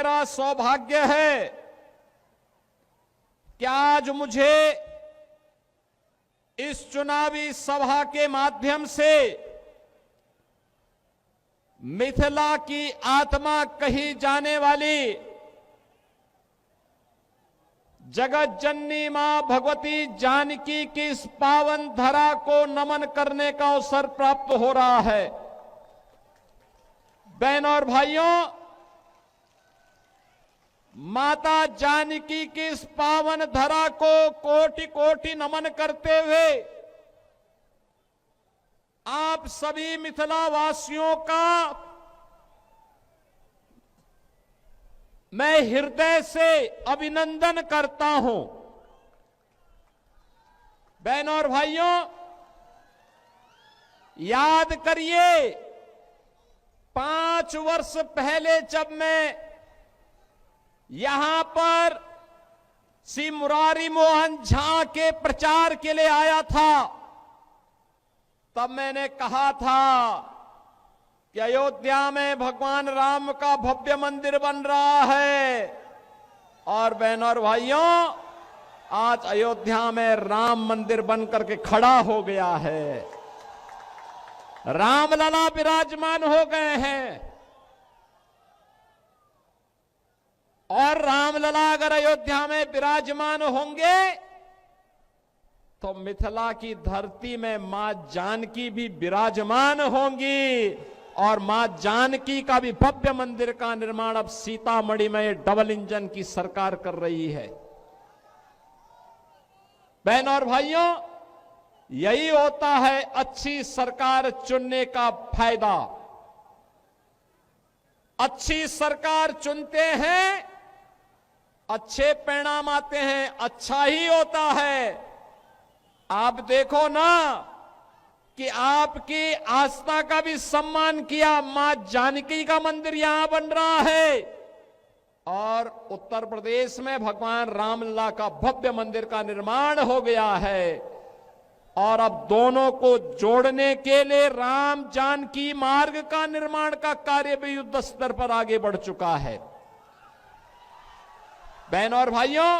मेरा सौभाग्य है कि आज मुझे इस चुनावी सभा के माध्यम से मिथिला की आत्मा कही जाने वाली जगत जननी मां भगवती जानकी की इस पावन धरा को नमन करने का अवसर प्राप्त हो रहा है। बहनों और भाइयों, माता जानकी की इस पावन धरा को कोटि कोटि नमन करते हुए आप सभी मिथिला वासियों का मैं हृदय से अभिनंदन करता हूं। बहनों और भाइयों, याद करिए 5 वर्ष पहले जब मैं यहां पर श्री मुरारी मोहन झा के प्रचार के लिए आया था, तब मैंने कहा था कि अयोध्या में भगवान राम का भव्य मंदिर बन रहा है। और बहनों और भाइयों, आज अयोध्या में राम मंदिर बन करके खड़ा हो गया है। रामलला विराजमान हो गए हैं। और रामलला अगर अयोध्या में विराजमान होंगे तो मिथिला की धरती में मां जानकी भी विराजमान होंगी और मां जानकी का भी भव्य मंदिर का निर्माण अब सीतामढ़ी में डबल इंजन की सरकार कर रही है। बहनों और भाइयों, यही होता है अच्छी सरकार चुनने का फायदा। अच्छी सरकार चुनते हैं, अच्छे परिणाम आते हैं, अच्छा ही होता है। आप देखो ना कि आपकी आस्था का भी सम्मान किया, मां जानकी का मंदिर यहां बन रहा है और उत्तर प्रदेश में भगवान रामलला का भव्य मंदिर का निर्माण हो गया है। और अब दोनों को जोड़ने के लिए राम जानकी मार्ग का निर्माण का कार्य भी युद्ध स्तर पर आगे बढ़ चुका है। बहनों और भाइयों,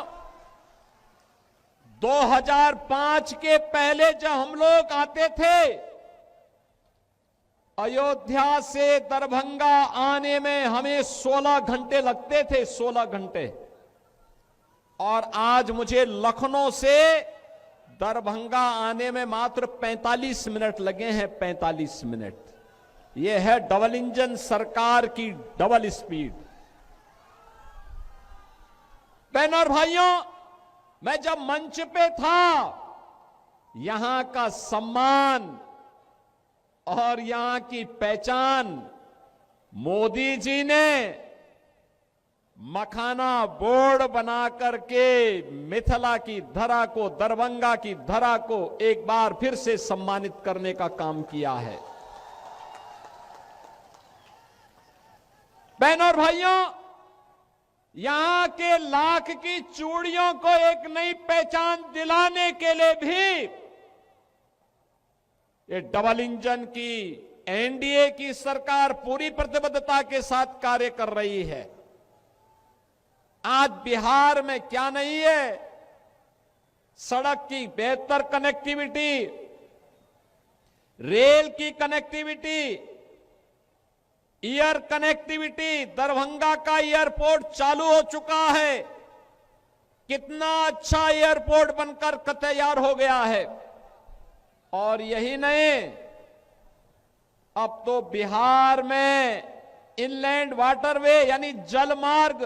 2005 के पहले जब हम लोग आते थे, अयोध्या से दरभंगा आने में हमें 16 घंटे लगते थे, 16 घंटे। और आज मुझे लखनऊ से दरभंगा आने में मात्र 45 मिनट लगे हैं, 45 मिनट। यह है डबल इंजन सरकार की डबल स्पीड। बहनों और भाइयों, मैं जब मंच पे था, यहां का सम्मान और यहां की पहचान मोदी जी ने मखाना बोर्ड बना करके मिथिला की धरा को, दरभंगा की धरा को एक बार फिर से सम्मानित करने का काम किया है। बहनों और भाइयों, यहां के लाख की चूड़ियों को एक नई पहचान दिलाने के लिए भी ये डबल इंजन की एनडीए की सरकार पूरी प्रतिबद्धता के साथ कार्य कर रही है। आज बिहार में क्या नहीं है? सड़क की बेहतर कनेक्टिविटी, रेल की कनेक्टिविटी, एयर कनेक्टिविटी। दरभंगा का एयरपोर्ट चालू हो चुका है। कितना अच्छा एयरपोर्ट बनकर तैयार हो गया है। और यही नहीं, अब तो बिहार में इनलैंड वाटरवे यानी जल मार्ग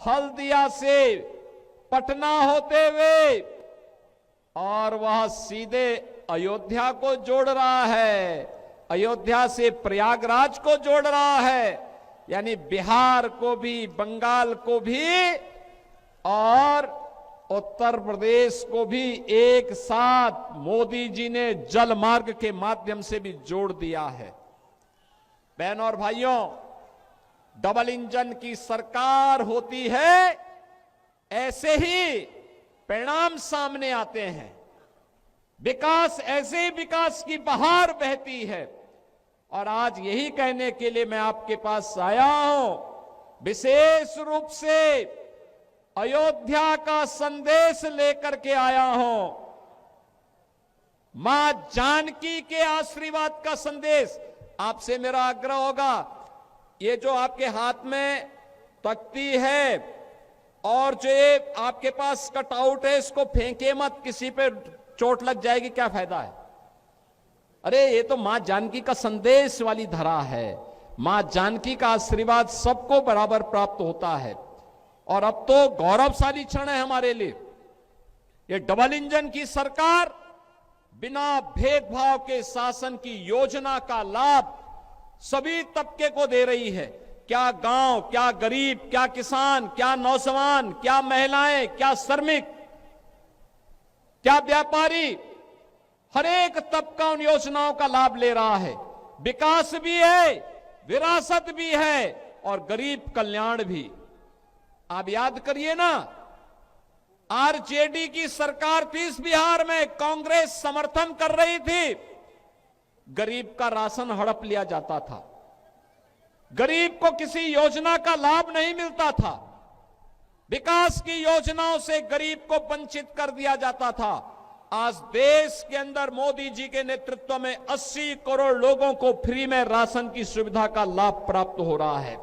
हल्दिया से पटना होते हुए और वह सीधे अयोध्या को जोड़ रहा है, अयोध्या से प्रयागराज को जोड़ रहा है। यानी बिहार को भी, बंगाल को भी और उत्तर प्रदेश को भी एक साथ मोदी जी ने जल मार्ग के माध्यम से भी जोड़ दिया है। बहनों और भाइयों, डबल इंजन की सरकार होती है, ऐसे ही परिणाम सामने आते हैं। विकास, ऐसे ही विकास की बहार बहती है। और आज यही कहने के लिए मैं आपके पास आया हूं विशेष रूप से अयोध्या का संदेश लेकर के आया हूं। मां जानकी के आशीर्वाद का संदेश। आपसे मेरा आग्रह होगा, ये जो आपके हाथ में तख्ती है और जो ये आपके पास कटआउट है, इसको फेंके मत, किसी पे चोट लग जाएगी, क्या फायदा है। अरे ये तो मां जानकी का संदेश वाली धरा है। मां जानकी का आशीर्वाद सबको बराबर प्राप्त होता है। और अब तो गौरवशाली क्षण है हमारे लिए। ये डबल इंजन की सरकार बिना भेदभाव के शासन की योजना का लाभ सभी तबके को दे रही है। क्या गांव, क्या गरीब, क्या किसान, क्या नौजवान, क्या महिलाएं, क्या श्रमिक, क्या व्यापारी, हर एक तबका उन योजनाओं का लाभ ले रहा है। विकास भी है, विरासत भी है और गरीब कल्याण भी। आप याद करिए ना, आरजेडी की सरकार थी इस बिहार में, कांग्रेस समर्थन कर रही थी, गरीब का राशन हड़प लिया जाता था, गरीब को किसी योजना का लाभ नहीं मिलता था, विकास की योजनाओं से गरीब को वंचित कर दिया जाता था। आज देश के अंदर मोदी जी के नेतृत्व में 80 करोड़ लोगों को फ्री में राशन की सुविधा का लाभ प्राप्त हो रहा है।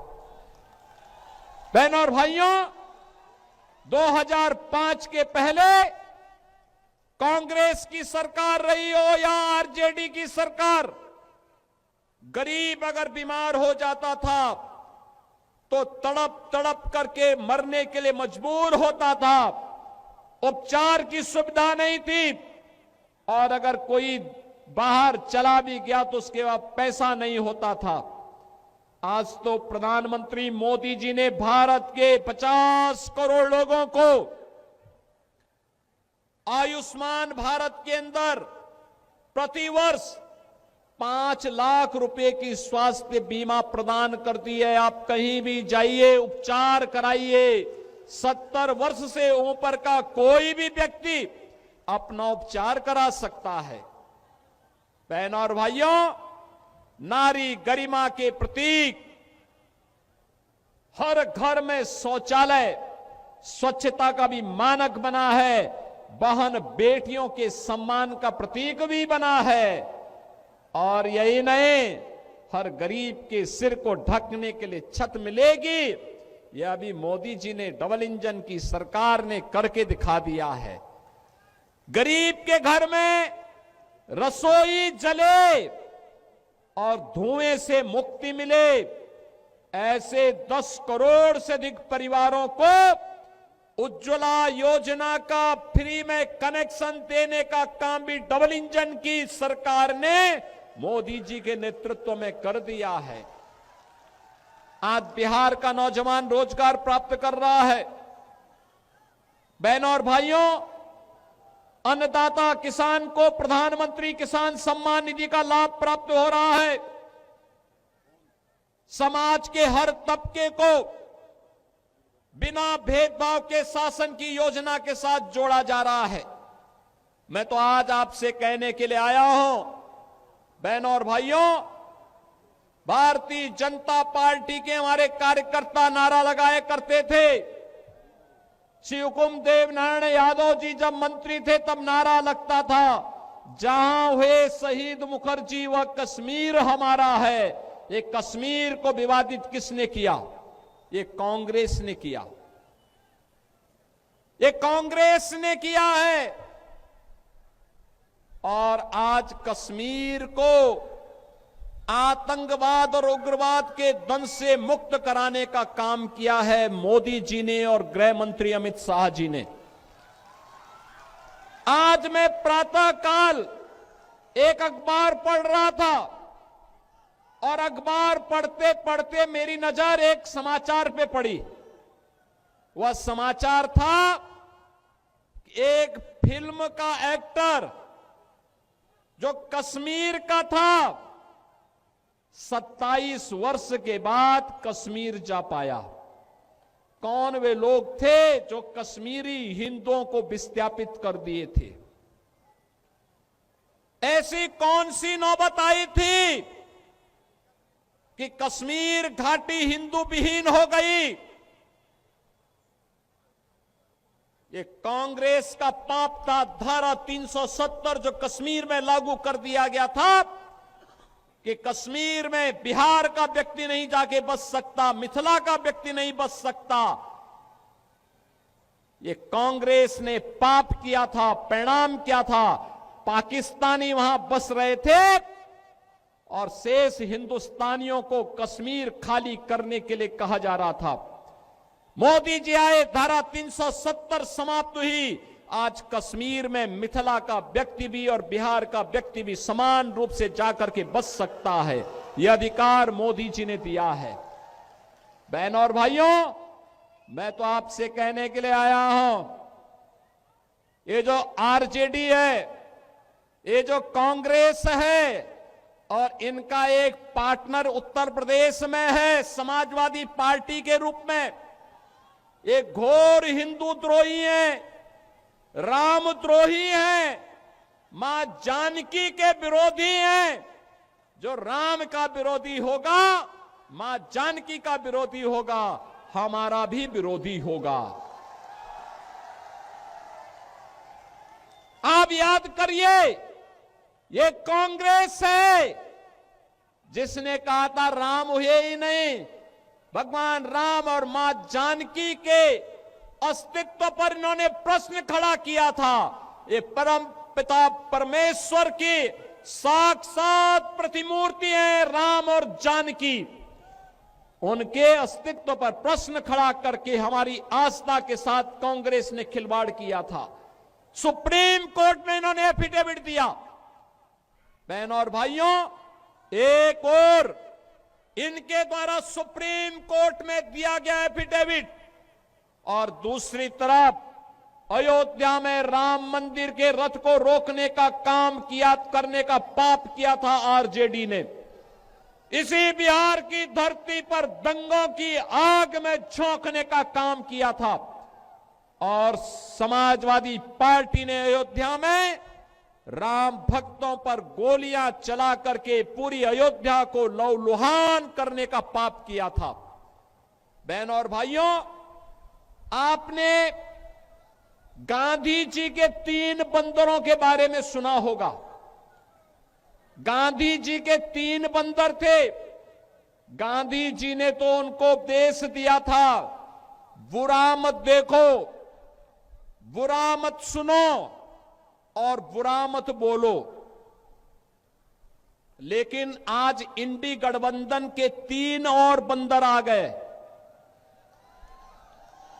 बहनों और भाइयों, 2005 के पहले कांग्रेस की सरकार रही हो या आरजेडी की सरकार, गरीब अगर बीमार हो जाता था तो तड़प तड़प करके मरने के लिए मजबूर होता था। उपचार की सुविधा नहीं थी और अगर कोई बाहर चला भी गया तो उसके बाद पैसा नहीं होता था। आज तो प्रधानमंत्री मोदी जी ने भारत के 50 करोड़ लोगों को आयुष्मान भारत के अंदर प्रतिवर्ष 5 लाख रुपए की स्वास्थ्य बीमा प्रदान कर दी है। आप कहीं भी जाइए, उपचार कराइए। 70 वर्ष से ऊपर का कोई भी व्यक्ति अपना उपचार करा सकता है। बहनों और भाइयों, नारी गरिमा के प्रतीक हर घर में शौचालय स्वच्छता का भी मानक बना है, बहन बेटियों के सम्मान का प्रतीक भी बना है। और यही नहीं, हर गरीब के सिर को ढकने के लिए छत मिलेगी। यह अभी मोदी जी ने, डबल इंजन की सरकार ने करके दिखा दिया है। गरीब के घर में रसोई जले और धुएं से मुक्ति मिले, ऐसे 10 करोड़ से अधिक परिवारों को उज्ज्वला योजना का फ्री में कनेक्शन देने का काम भी डबल इंजन की सरकार ने मोदी जी के नेतृत्व में कर दिया है। आज बिहार का नौजवान रोजगार प्राप्त कर रहा है। बहनों और भाइयों, अन्नदाता किसान को प्रधानमंत्री किसान सम्मान निधि का लाभ प्राप्त हो रहा है। समाज के हर तबके को बिना भेदभाव के शासन की योजना के साथ जोड़ा जा रहा है। मैं तो आज आपसे कहने के लिए आया हूं, बहनों और भाइयों, भारतीय जनता पार्टी के हमारे कार्यकर्ता नारा लगाया करते थे। श्री हुकुमदेव नारायण यादव जी जब मंत्री थे तब नारा लगता था, जहां हुए शहीद मुखर्जी वह कश्मीर हमारा है। ये कश्मीर को विवादित किसने किया? ये कांग्रेस ने किया। ये कांग्रेस ने किया है। और आज कश्मीर को आतंकवाद और उग्रवाद के दंश से मुक्त कराने का काम किया है मोदी जी ने और गृह मंत्री अमित शाह जी ने। आज मैं प्रातः काल एक अखबार पढ़ रहा था और अखबार पढ़ते पढ़ते मेरी नजर एक समाचार पे पड़ी। वह समाचार था, एक फिल्म का एक्टर जो कश्मीर का था, 27 वर्ष के बाद कश्मीर जा पाया। कौन वे लोग थे जो कश्मीरी हिंदुओं को विस्थापित कर दिए थे? ऐसी कौन सी नौबत आई थी कि कश्मीर घाटी हिंदू विहीन हो गई। ये कांग्रेस का पाप था। धारा 370 जो कश्मीर में लागू कर दिया गया था कि कश्मीर में बिहार का व्यक्ति नहीं जाके बच सकता, मिथिला का व्यक्ति नहीं बच सकता। ये कांग्रेस ने पाप किया था। परिणाम क्या था? पाकिस्तानी वहां बस रहे थे और शेष हिंदुस्तानियों को कश्मीर खाली करने के लिए कहा जा रहा था। मोदी जी आए, धारा 370 समाप्त हुई। आज कश्मीर में मिथिला का व्यक्ति भी और बिहार का व्यक्ति भी समान रूप से जाकर के बच सकता है। यह अधिकार मोदी जी ने दिया है। बहनों और भाइयों, मैं तो आपसे कहने के लिए आया हूं, ये जो आरजेडी है, ये जो कांग्रेस है और इनका एक पार्टनर उत्तर प्रदेश में है समाजवादी पार्टी के रूप में, ये घोर हिंदू द्रोही हैं, राम द्रोही हैं, मां जानकी के विरोधी हैं। जो राम का विरोधी होगा, मां जानकी का विरोधी होगा, हमारा भी विरोधी होगा। आप याद करिए, ये कांग्रेस है जिसने कहा था राम हुए ही नहीं। भगवान राम और मां जानकी के अस्तित्व पर इन्होंने प्रश्न खड़ा किया था। ये परम पिता परमेश्वर की साक्षात प्रतिमूर्ति है राम और जानकी। उनके अस्तित्व पर प्रश्न खड़ा करके हमारी आस्था के साथ कांग्रेस ने खिलवाड़ किया था। सुप्रीम कोर्ट में इन्होंने एफिडेविट दिया। बहनों और भाइयों, एक और इनके द्वारा सुप्रीम कोर्ट में दिया गया एफिडेविट और दूसरी तरफ अयोध्या में राम मंदिर के रथ को रोकने का काम किया, करने का पाप किया था आरजेडी ने। इसी बिहार की धरती पर दंगों की आग में झोंकने का काम किया था और समाजवादी पार्टी ने अयोध्या में राम भक्तों पर गोलियां चला करके पूरी अयोध्या को लहूलुहान करने का पाप किया था। बहनों और भाइयों, आपने गांधी जी के 3 बंदरों के बारे में सुना होगा। गांधी जी के 3 बंदर थे। गांधी जी ने तो उनको उपदेश दिया था, बुरा मत देखो, बुरा मत सुनो और बुरा मत बोलो। लेकिन आज इंडी गठबंधन के 3 और बंदर आ गए।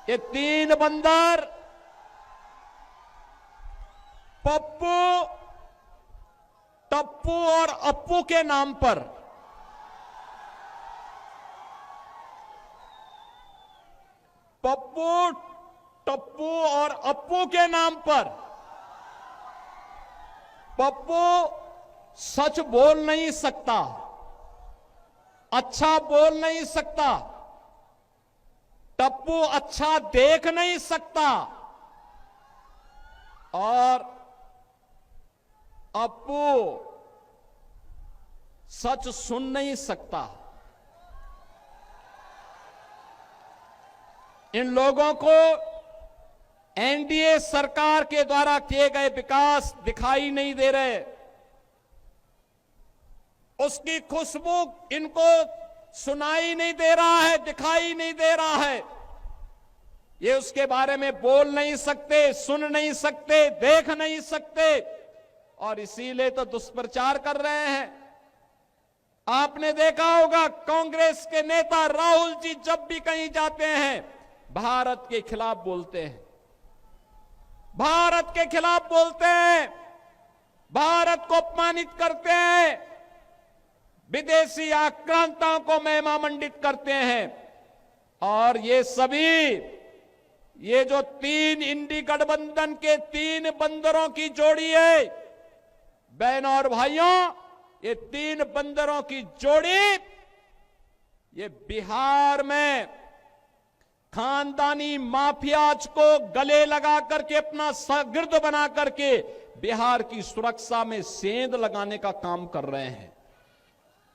ये 3 बंदर पप्पू, टप्पू और अप्पू के नाम पर पप्पू, टप्पू और अप्पू के नाम पर पप्पू सच बोल नहीं सकता, अच्छा बोल नहीं सकता, टप्पू अच्छा देख नहीं सकता और अप्पू सच सुन नहीं सकता। इन लोगों को एनडीए सरकार के द्वारा किए गए विकास दिखाई नहीं दे रहे। उसकी खुशबू इनको सुनाई नहीं दे रहा है, दिखाई नहीं दे रहा है। ये उसके बारे में बोल नहीं सकते, सुन नहीं सकते, देख नहीं सकते और इसीलिए तो दुष्प्रचार कर रहे हैं। आपने देखा होगा कांग्रेस के नेता राहुल जी जब भी कहीं जाते हैं भारत के खिलाफ बोलते हैं, भारत के खिलाफ बोलते हैं, भारत को अपमानित करते हैं, विदेशी आक्रांताओं को महिमा मंडित करते हैं। और ये सभी, ये जो 3 इंडी गठबंधन के 3 बंदरों की जोड़ी है, बहनों और भाइयों, ये 3 बंदरों की जोड़ी ये बिहार में खानदानी माफियाज को गले लगा करके अपना शागिर्द बना करके बिहार की सुरक्षा में सेंध लगाने का काम कर रहे हैं।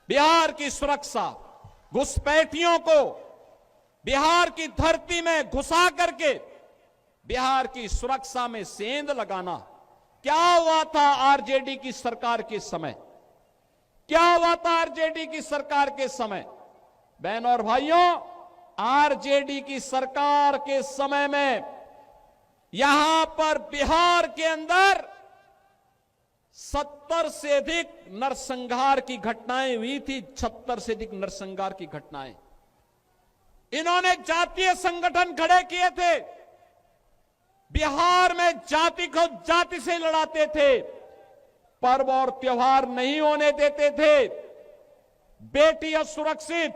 बिहार की सुरक्षा, घुसपैठियों को बिहार की धरती में घुसा करके बिहार की सुरक्षा में सेंध लगाना। क्या हुआ था आरजेडी की सरकार के समय? क्या हुआ था आरजेडी की सरकार के समय? बहनों और भाइयों, आरजेडी की सरकार के समय में यहां पर बिहार के अंदर 70 से अधिक नरसंहार की घटनाएं हुई थी। 70 से अधिक नरसंहार की घटनाएं। इन्होंने जातीय संगठन खड़े किए थे। बिहार में जाति को जाति से लड़ाते थे। पर्व और त्योहार नहीं होने देते थे। बेटी असुरक्षित,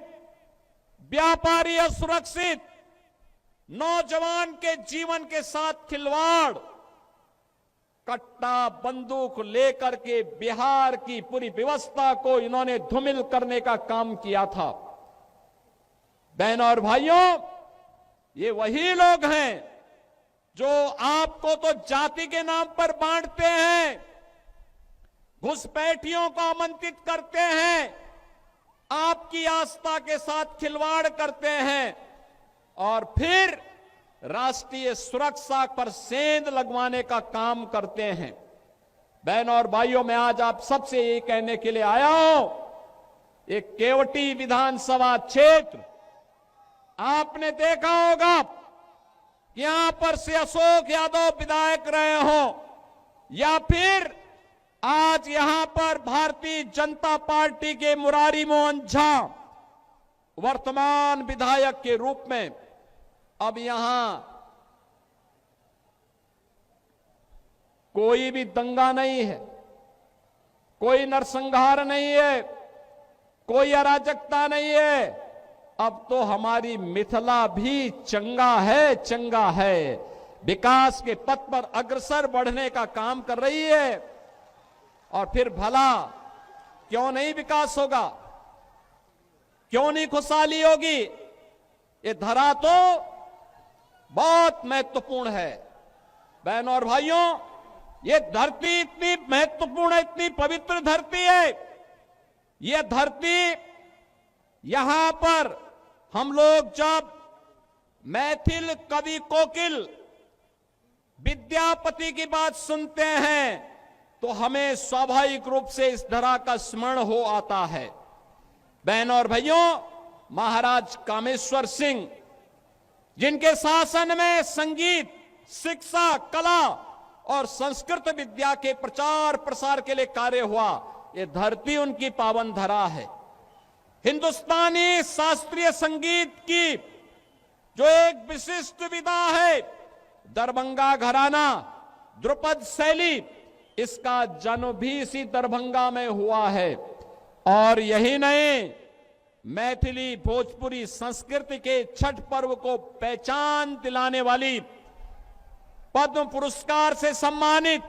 व्यापारी असुरक्षित, नौजवान के जीवन के साथ खिलवाड़, कट्टा बंदूक लेकर के बिहार की पूरी व्यवस्था को इन्होंने धूमिल करने का काम किया था। बहनों और भाइयों, ये वही लोग हैं जो आपको तो जाति के नाम पर बांटते हैं, घुसपैठियों को आमंत्रित करते हैं, आपकी आस्था के साथ खिलवाड़ करते हैं और फिर राष्ट्रीय सुरक्षा पर सेंध लगवाने का काम करते हैं। बहनों और भाइयों, मैं आज आप सबसे ये कहने के लिए आया हूं, एक केवटी विधानसभा क्षेत्र आपने देखा होगा, यहां पर से अशोक यादव विधायक रहे हो या फिर आज यहां पर भारतीय जनता पार्टी के मुरारी मोहन झा वर्तमान विधायक के रूप में अब यहां कोई भी दंगा नहीं है, कोई नरसंहार नहीं है, कोई अराजकता नहीं है। अब तो हमारी मिथिला भी चंगा है, विकास के पथ पर अग्रसर बढ़ने का काम कर रही है। और फिर भला क्यों नहीं विकास होगा, क्यों नहीं खुशहाली होगी? ये धरा तो बहुत महत्वपूर्ण है। बहनों और भाइयों, ये धरती इतनी महत्वपूर्ण है, इतनी पवित्र धरती है। ये धरती, यहां पर हम लोग जब मैथिल कवि कोकिल विद्यापति की बात सुनते हैं तो हमें स्वाभाविक रूप से इस धरा का स्मरण हो आता है। बहनों और भाइयों, महाराज कामेश्वर सिंह, जिनके शासन में संगीत, शिक्षा, कला और संस्कृत विद्या के प्रचार प्रसार के लिए कार्य हुआ, ये धरती उनकी पावन धरा है। हिंदुस्तानी शास्त्रीय संगीत की जो एक विशिष्ट विधा है, दरभंगा घराना, ध्रुपद शैली, इसका जन्म भी इसी दरभंगा में हुआ है। और यही नहीं, मैथिली भोजपुरी संस्कृति के छठ पर्व को पहचान दिलाने वाली पद्म पुरस्कार से सम्मानित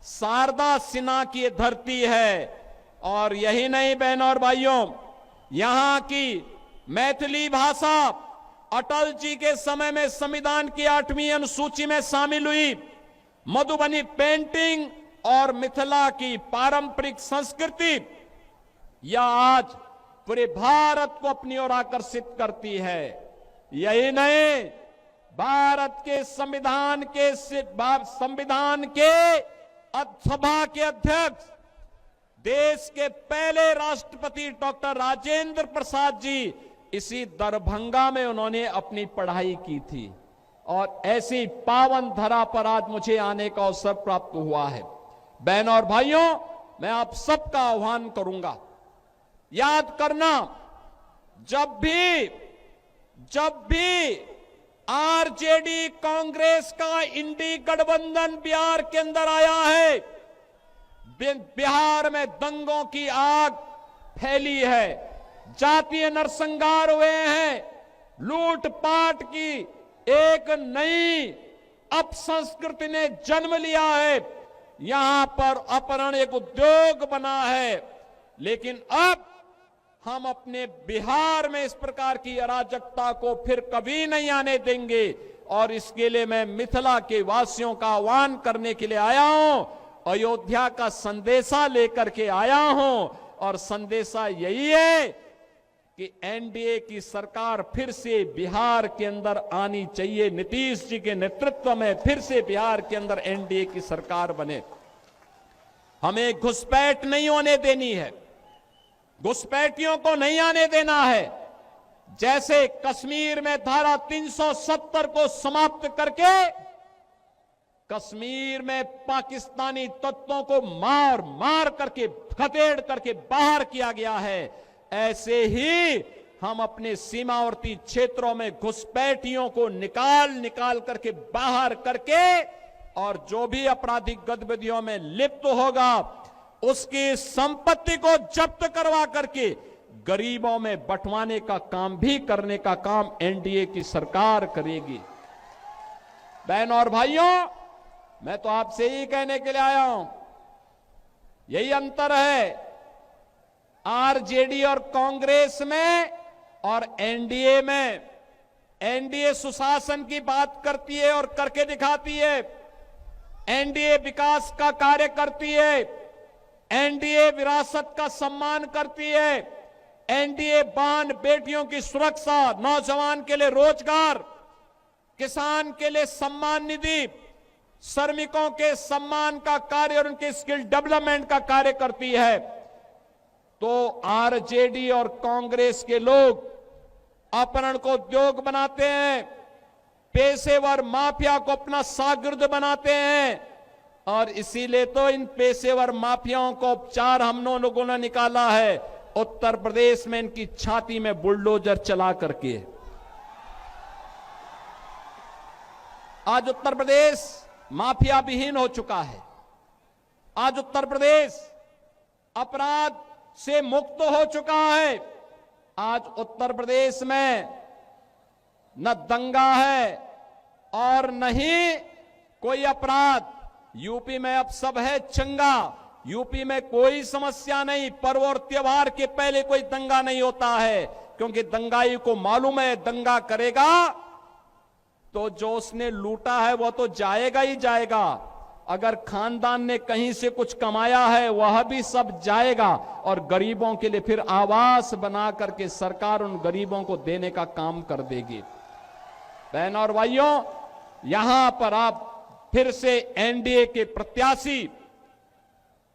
शारदा सिन्हा की धरती है। और यही नहीं बहनों और भाइयों, यहां की मैथिली भाषा अटल जी के समय में संविधान की 8वीं अनुसूची में शामिल हुई। मधुबनी पेंटिंग और मिथिला की पारंपरिक संस्कृति यह आज पूरे भारत को अपनी ओर आकर्षित करती है। यही नहीं, भारत के संविधान के सभा के अध्यक्ष, देश के पहले राष्ट्रपति डॉक्टर राजेंद्र प्रसाद जी इसी दरभंगा में उन्होंने अपनी पढ़ाई की थी। और ऐसी पावन धरा पर आज मुझे आने का अवसर प्राप्त हुआ है। बहनों और भाइयों, मैं आप सबका आह्वान करूंगा, याद करना, जब भी आरजेडी कांग्रेस का इंडी गठबंधन बिहार के अंदर आया है, बिहार में दंगों की आग फैली है, जातीय नरसंहार हुए हैं, लूटपाट की एक नई अपसंस्कृति ने जन्म लिया है। यहां पर अपहरण एक उद्योग बना है। लेकिन अब हम अपने बिहार में इस प्रकार की अराजकता को फिर कभी नहीं आने देंगे। और इसके लिए मैं मिथिला के वासियों का आह्वान करने के लिए आया हूं, अयोध्या का संदेशा लेकर के आया हूं। और संदेशा यही है कि एनडीए की सरकार फिर से बिहार के अंदर आनी चाहिए। नीतीश जी के नेतृत्व में फिर से बिहार के अंदर एनडीए की सरकार बने। हमें घुसपैठ नहीं होने देनी है, घुसपैठियों को नहीं आने देना है। जैसे कश्मीर में धारा 370 को समाप्त करके कश्मीर में पाकिस्तानी तत्वों को मार मार करके खदेड़ करके बाहर किया गया है, ऐसे ही हम अपने सीमावर्ती क्षेत्रों में घुसपैठियों को निकाल निकाल करके बाहर करके और जो भी आपराधिक गतिविधियों में लिप्त होगा उसकी संपत्ति को जब्त करवा करके गरीबों में बंटवाने का काम भी करने का काम एनडीए की सरकार करेगी। बहनों और भाइयों, मैं तो आपसे ही कहने के लिए आया हूं, यही अंतर है आरजेडी और कांग्रेस में और एनडीए में। एनडीए सुशासन की बात करती है और करके दिखाती है, एनडीए विकास का कार्य करती है, एनडीए विरासत का सम्मान करती है, एनडीए बहन बेटियों की सुरक्षा, नौजवान के लिए रोजगार, किसान के लिए सम्मान निधि, श्रमिकों के सम्मान का कार्य और उनके स्किल डेवलपमेंट का कार्य करती है। तो आरजेडी और कांग्रेस के लोग अपहरण को उद्योग बनाते हैं, पेशेवर माफिया को अपना शागिर्द बनाते हैं और इसीलिए तो इन पेशेवर माफियाओं को उपचार हम लोगों ने निकाला है उत्तर प्रदेश में इनकी छाती में बुलडोजर चला करके। आज उत्तर प्रदेश माफिया विहीन हो चुका है। आज उत्तर प्रदेश अपराध से मुक्त हो चुका है। आज उत्तर प्रदेश में न दंगा है और न ही कोई अपराध। यूपी में अब सब है चंगा, यूपी में कोई समस्या नहीं। पर्व और त्योहार के पहले कोई दंगा नहीं होता है, क्योंकि दंगाई को मालूम है दंगा करेगा तो जो उसने लूटा है वह तो जाएगा ही जाएगा। अगर खानदान ने कहीं से कुछ कमाया है वह भी सब जाएगा और गरीबों के लिए फिर आवास बना करके सरकार उन गरीबों को देने का काम कर देगी। बहनों और भाइयों, यहां पर आप फिर से एनडीए के प्रत्याशी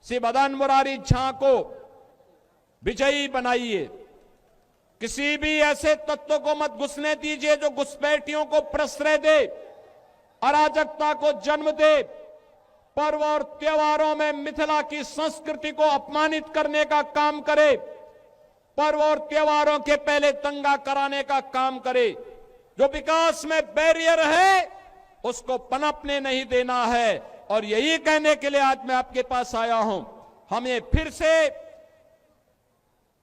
श्री मदन मुरारी झा को विजयी बनाइए। किसी भी ऐसे तत्व को मत घुसने दीजिए जो घुसपैठियों को प्रश्रय दे, अराजकता को जन्म दे, पर्व और त्योहारों में मिथिला की संस्कृति को अपमानित करने का काम करे, पर्व और त्योहारों के पहले दंगा कराने का काम करे। जो विकास में बैरियर है उसको पनपने नहीं देना है। और यही कहने के लिए आज मैं आपके पास आया हूं, हमें फिर से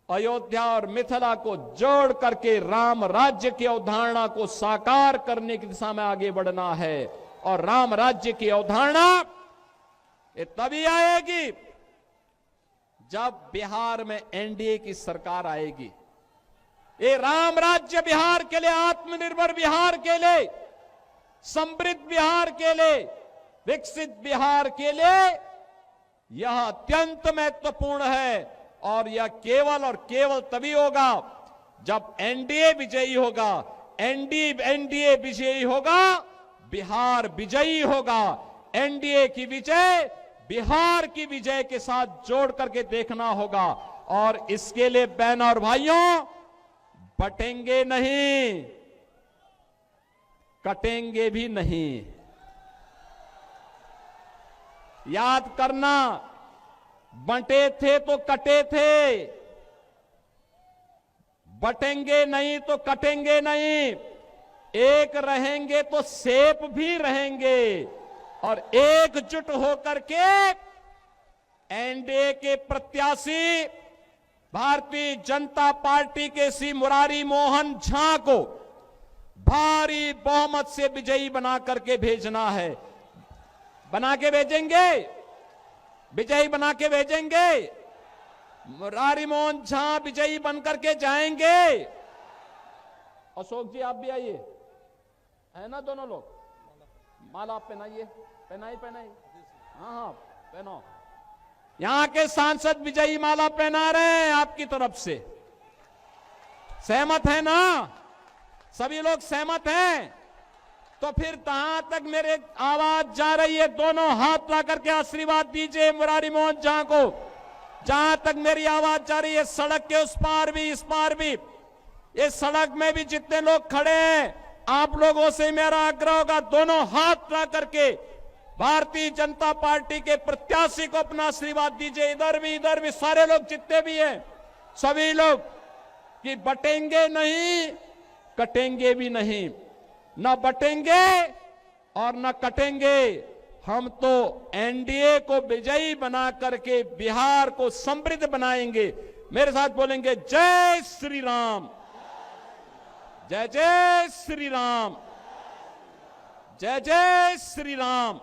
अयोध्या और मिथिला को जोड़ करके राम राज्य की अवधारणा को साकार करने की दिशा में आगे बढ़ना है। और राम राज्य की अवधारणा ये तभी आएगी जब बिहार में एनडीए की सरकार आएगी। ये राम राज्य बिहार के लिए, आत्मनिर्भर बिहार के लिए, समृद्ध बिहार के लिए, विकसित बिहार के लिए यह अत्यंत महत्वपूर्ण है। और यह केवल और केवल तभी होगा जब एनडीए विजयी होगा। एनडीए विजयी होगा, बिहार विजयी होगा। एनडीए की विजय बिहार की विजय के साथ जोड़ करके देखना होगा। और इसके लिए बहनों और भाइयों, बटेंगे नहीं, कटेंगे भी नहीं। याद करना, बंटे थे तो कटे थे, बटेंगे नहीं तो कटेंगे नहीं। एक रहेंगे तो सेफ भी रहेंगे। और एकजुट होकर के एनडीए के प्रत्याशी भारतीय जनता पार्टी के श्री मुरारी मोहन झा को भारी बहुमत से विजयी बना करके भेजना है। बना के भेजेंगे, विजयी बना के भेजेंगे। मुरारी मोहन झा विजयी बनकर के जाएंगे। अशोक जी आप भी आइए, है ना दोनों लोग। माला आप पहनाइए, पहनाई पहनाई, हाँ हाँ पहनो। यहां के सांसद विजयी माला पहना रहे हैं आपकी तरफ से। सहमत है ना? सभी लोग सहमत हैं? तो फिर जहां तक मेरे आवाज जा रही है, दोनों हाथ ला करके आशीर्वाद दीजिए मुरारी मोहन झा को। जहां तक मेरी आवाज जा रही है, सड़क के उस पार भी इस पार भी, इस सड़क में भी जितने लोग खड़े हैं, आप लोगों से मेरा आग्रह होगा, दोनों हाथ ला करके भारतीय जनता पार्टी के प्रत्याशी को अपना आशीर्वाद दीजिए। इधर भी सारे लोग जितने भी हैं, सभी लोग, कि बटेंगे नहीं, कटेंगे भी नहीं। न बटेंगे और न कटेंगे। हम तो एनडीए को विजयी बना करके बिहार को समृद्ध बनाएंगे। मेरे साथ बोलेंगे, जय श्री राम, जय जय श्री राम, जय जय श्री राम।